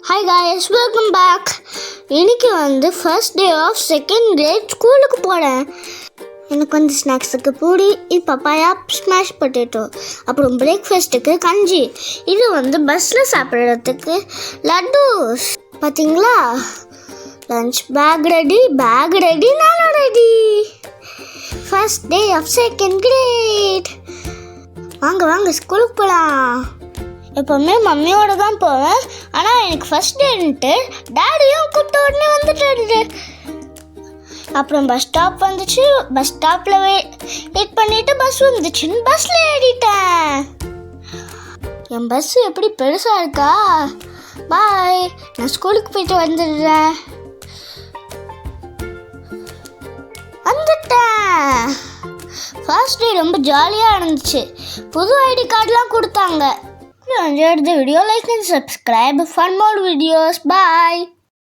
Hi guys, welcome back. இன்னைக்கு first day of second grade ஸ்கூலுக்கு போகிறேன். எனக்கு ஸ்நாக்ஸுக்கு பூரி, பப்பாயா, ஸ்மாஷ் பொட்டேட்டோ, அப்புறம் பிரேக்ஃபாஸ்ட்டுக்கு கஞ்சி. இது பஸ்ஸில் சாப்பிட்றதுக்கு லட்டூஸ். பார்த்தீங்களா, லஞ்ச் பேக் ரெடி, நானும் ready. First day of second grade. வாங்க ஸ்கூலுக்கு போகலாம். எப்போவுமே மம்மியோட தான் போவேன், ஆனால் எனக்கு ஃபஸ்ட் டேன்ட்டு டேடியும் கூப்பிட்ட உடனே வந்துட்டாரு. அப்புறம் பஸ் ஸ்டாப் வந்துச்சு. பஸ் ஸ்டாப்பில் வெயிட் பண்ணிவிட்டு பஸ் வந்துச்சுன்னு பஸ்ஸில் ஏறிட்டேன். என் பஸ் எப்படி பெருசாக இருக்கா. பாய், நான் ஸ்கூலுக்கு போயிட்டு வந்துட்டேன். ஃபர்ஸ்ட் டே ரொம்ப ஜாலியாக இருந்துச்சு. புது ஐடி கார்டெலாம் கொடுத்தாங்க. If you enjoyed the video, like and subscribe for more videos. Bye.